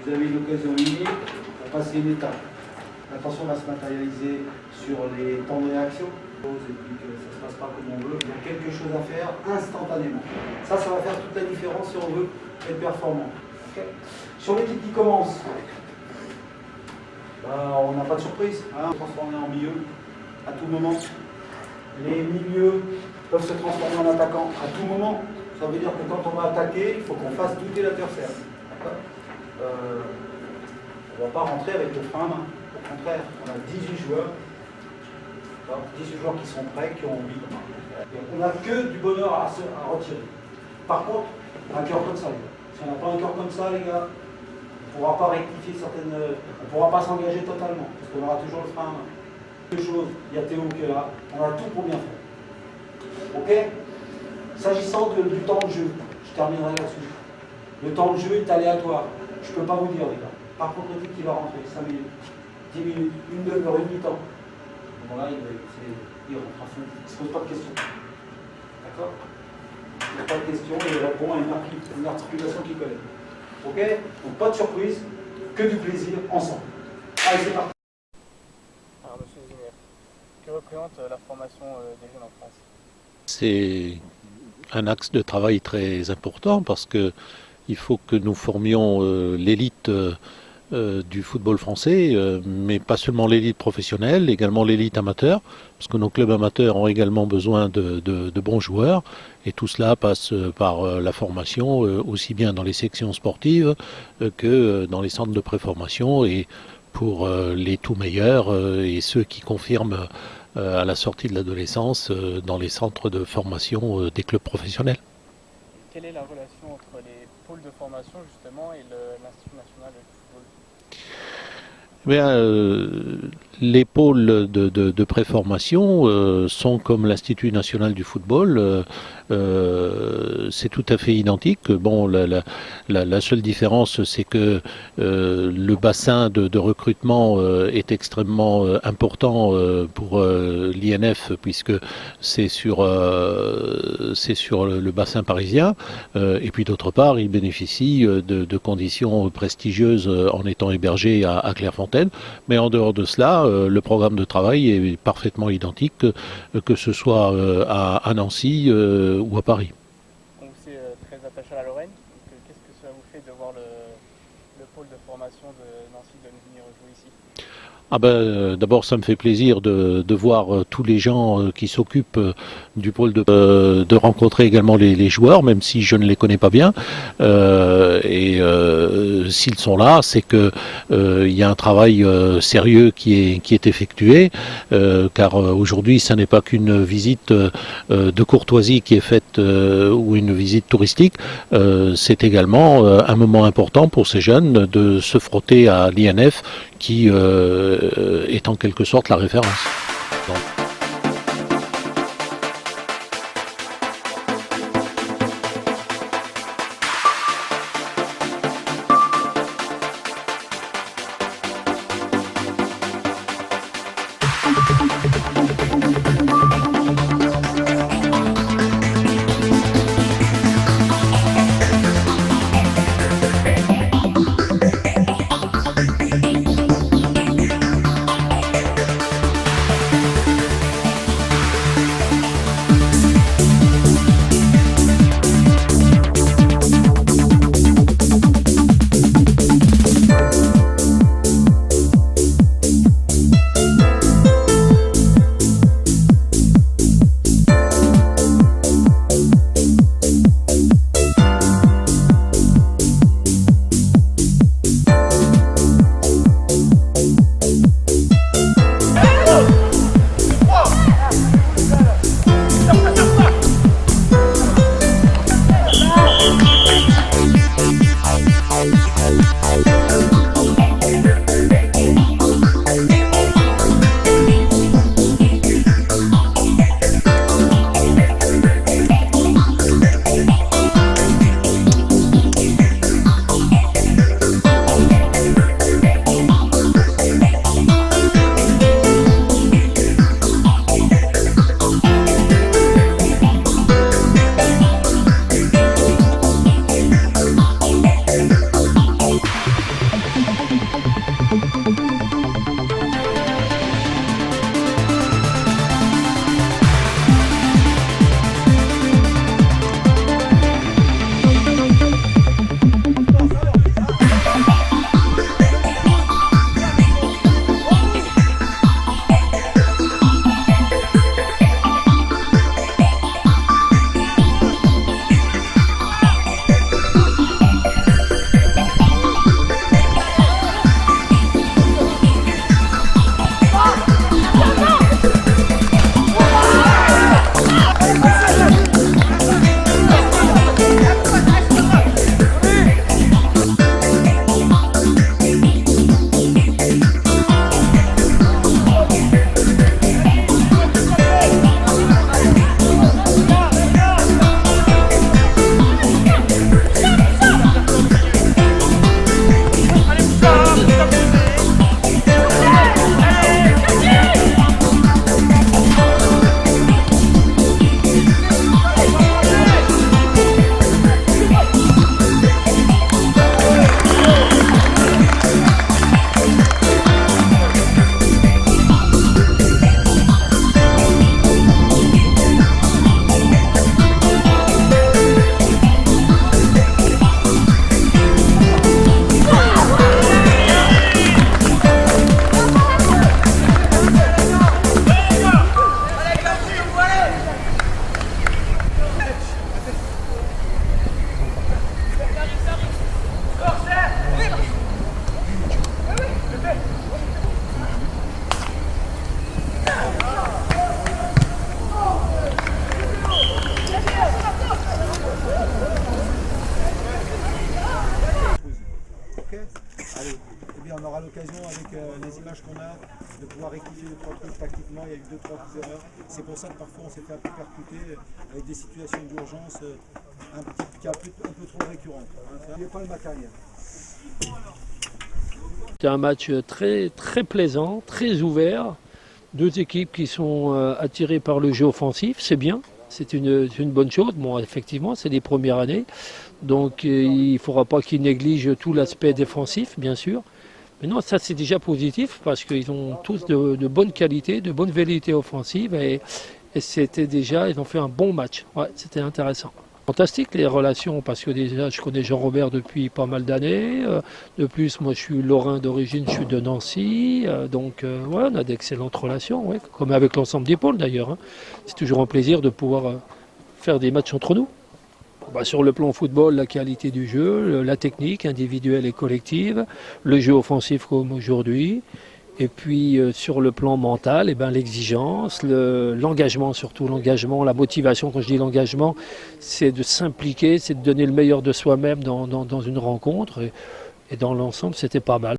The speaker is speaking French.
Vous avez une occasion unique pour passer une étape. L'attention va se matérialiser sur les temps de réaction, et puis que ça ne se passe pas comme on veut. Il y a quelque chose à faire instantanément. Ça va faire toute la différence si on veut être performant. Okay. Sur l'équipe qui commence, on n'a pas de surprise. On peut transformer en milieu à tout moment. Les milieux peuvent se transformer en attaquants à tout moment. Ça veut dire que quand on va attaquer, il faut qu'on fasse douter l'adversaire. On ne va pas rentrer avec le frein à main. Au contraire, on a 18 joueurs. 18 joueurs qui sont prêts, qui ont envie. On n'a que du bonheur à retirer. Par contre, un cœur comme ça, les gars. Si on n'a pas un cœur comme ça, les gars, on ne pourra pas rectifier certaines. On ne pourra pas s'engager totalement. Parce qu'on aura toujours le frein à main. Deux choses, il y a Théo qui est là. On a tout pour bien faire. Ok? S'agissant du temps de jeu, je terminerai là-dessus. Le temps de jeu est aléatoire. Je ne peux pas vous dire, les gars. Par contre, l'équipe qui va rentrer, 5 minutes, 10 minutes, une demi-heure, une mi-temps. Bon là, il rentre à fond. Il ne se pose pas de questions. D'accord? Il ne se pose pas de questions et il répond à une articulation qu'il connaît. Ok? Donc pas de surprise, que du plaisir ensemble. Allez, c'est parti. Alors, monsieur Zimmer, que représente la formation des jeunes en France? C'est un axe de travail très important parce que il faut que nous formions l'élite du football français, mais pas seulement l'élite professionnelle, également l'élite amateur, parce que nos clubs amateurs ont également besoin de bons joueurs, et tout cela passe par la formation, aussi bien dans les sections sportives que dans les centres de préformation, et pour les tout meilleurs et ceux qui confirment à la sortie de l'adolescence dans les centres de formation des clubs professionnels. Quelle est la relation entre les pôles de formation justement et l'Institut national de football? Les pôles de préformation sont comme l'Institut national du football, c'est tout à fait identique. Bon, la seule différence, c'est que le bassin de recrutement est extrêmement important pour l'INF, puisque c'est sur le bassin parisien, et puis d'autre part, il bénéficie de conditions prestigieuses en étant hébergé à Clairefontaine, mais en dehors de cela, le programme de travail est parfaitement identique, que ce soit à Nancy ou à Paris. Donc vous êtes très attaché à la Lorraine. Qu'est-ce que ça vous fait de voir le pôle de formation de Nancy de venir jouer ici? D'abord, ça me fait plaisir de voir tous les gens qui s'occupent du pôle de rencontrer également les joueurs, même si je ne les connais pas bien. S'ils sont là, c'est que il y a un travail sérieux qui est effectué, car aujourd'hui, ça n'est pas qu'une visite de courtoisie qui est faite ou une visite touristique. C'est également un moment important pour ces jeunes de se frotter à l'INF, qui est en quelque sorte la référence. Donc. on aura l'occasion avec les images qu'on a de pouvoir rectifier 2-3 trucs tactiquement. Il y a eu 2-3 erreurs. C'est pour ça que parfois on s'est fait un peu percuter avec des situations d'urgence un peu trop récurrentes. Il n'y a pas le matériel. C'est un match très, très plaisant, très ouvert. Deux équipes qui sont attirées par le jeu offensif, c'est bien. C'est une bonne chose. Bon, effectivement, c'est les premières années. Donc, il ne faudra pas qu'ils négligent tout l'aspect défensif, bien sûr. Mais non, ça, c'est déjà positif parce qu'ils ont tous de bonnes qualités, de bonnes velléités offensives. Et c'était déjà, ils ont fait un bon match. Ouais, c'était intéressant. Fantastique les relations parce que déjà je connais Jean-Robert depuis pas mal d'années. De plus, moi je suis lorrain d'origine, je suis de Nancy. Donc ouais, on a d'excellentes relations, ouais, comme avec l'ensemble des pôles d'ailleurs. Hein. C'est toujours un plaisir de pouvoir faire des matchs entre nous. Bah, sur le plan football, la qualité du jeu, la technique individuelle et collective, le jeu offensif comme aujourd'hui. Et puis sur le plan mental, l'exigence, l'engagement surtout, l'engagement, la motivation. Quand je dis l'engagement, c'est de s'impliquer, c'est de donner le meilleur de soi-même dans une rencontre. Et dans l'ensemble, c'était pas mal.